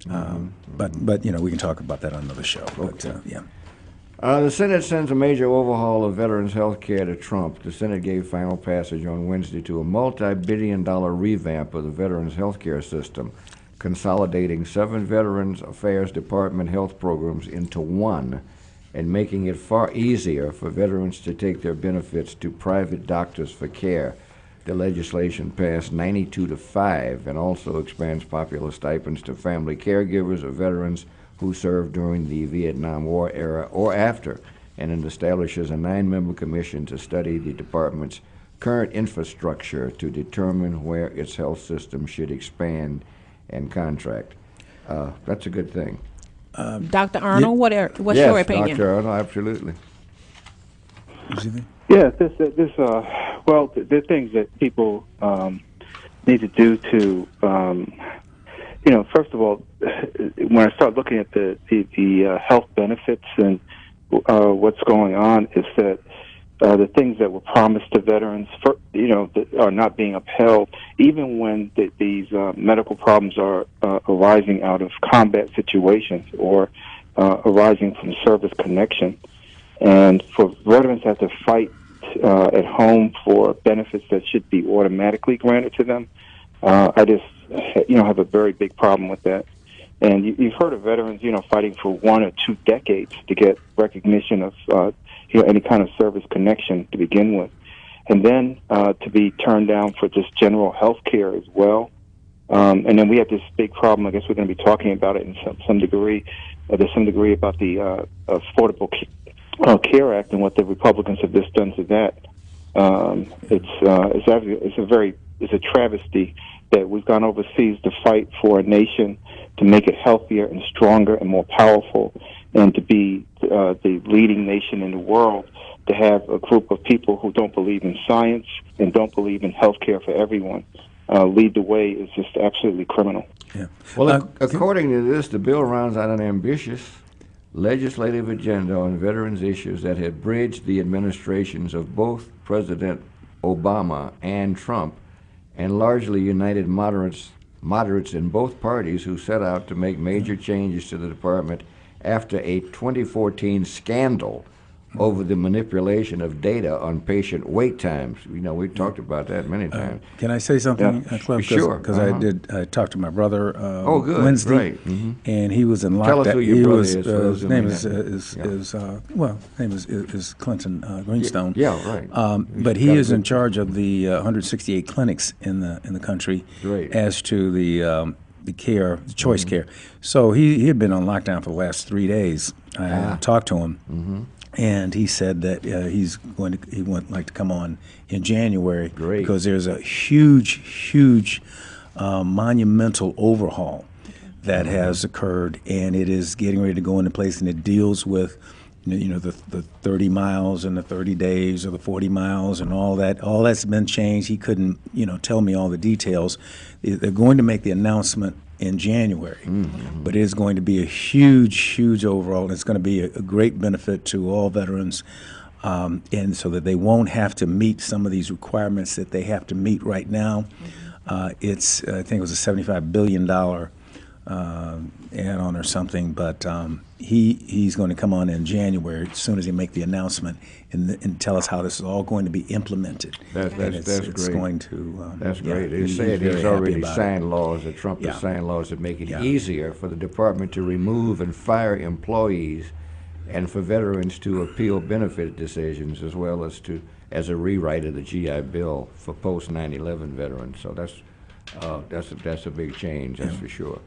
But we can talk about that on another show. Okay. But yeah. The Senate sends a major overhaul of veterans' health care to Trump. The Senate gave final passage on Wednesday to a multi-billion-dollar revamp of the veterans' health care system, consolidating 7 Veterans Affairs Department health programs into one and making it far easier for veterans to take their benefits to private doctors for care. The legislation passed 92-5 and also expands popular stipends to family caregivers of veterans who served during the Vietnam War era or after, and it establishes a 9-member commission to study the department's current infrastructure to determine where its health system should expand and contract. That's a good thing. Dr. Arnold, what's Yes, your opinion? Dr. Arnold, absolutely. Yeah, well, the things that people need to do to, first of all, when I start looking at the health benefits and what's going on, is that the things that were promised to veterans, that are not being upheld, even when these medical problems are arising out of combat situations or arising from service connection. And for veterans to have to fight at home for benefits that should be automatically granted to them, I just, have a very big problem with that. And you've heard of veterans, fighting for 1 or 2 decades to get recognition of, any kind of service connection to begin with. And then to be turned down for just general health care as well. And then we have this big problem, I guess we're going to be talking about it in some degree, there's some degree about the Affordable Care Act and what the Republicans have just done to that. It's a travesty that we've gone overseas to fight for a nation to make it healthier and stronger and more powerful, and to be the leading nation in the world, to have a group of people who don't believe in science and don't believe in health care for everyone lead the way is just absolutely criminal. Yeah. Well, according to this, the bill rounds out an ambitious legislative agenda on veterans issues that had bridged the administrations of both President Obama and Trump, and largely united moderates in both parties who set out to make major changes to the department after a 2014 scandal over the manipulation of data on patient wait times. We've talked about that many times. Can I say something, Cliff? Sure. Because I talked to my brother good. Wednesday, Right. and he was in lockdown. Tell us who your brother is. His name is Clinton Greenstone. Yeah, right. But he is in charge of the 168 clinics in the country as to the care, the choice care. So he had been on lockdown for the last 3 days. I talked to him. And he said that he would like to come on in January because there's a huge monumental overhaul that has occurred, and it is getting ready to go into place, and it deals with the 30 miles and the 30 days or the 40 miles and all that. All that's been changed. He couldn't tell me all the details. They're going to make the announcement in January, but it is going to be a huge overall, and it's going to be a great benefit to all veterans, and so that they won't have to meet some of these requirements that they have to meet right now. I think it was a $75 billion add-on or something, but he's going to come on in January as soon as they make the announcement and tell us how this is all going to be implemented. That's great. It's going to. That's great. Yeah, He said he's already signed laws, that Trump has Yeah. signed laws that make it easier for the department to remove and fire employees, and for veterans to appeal benefit decisions, as well as a rewrite of the GI Bill for post 9/11 veterans. So that's a big change, that's for sure.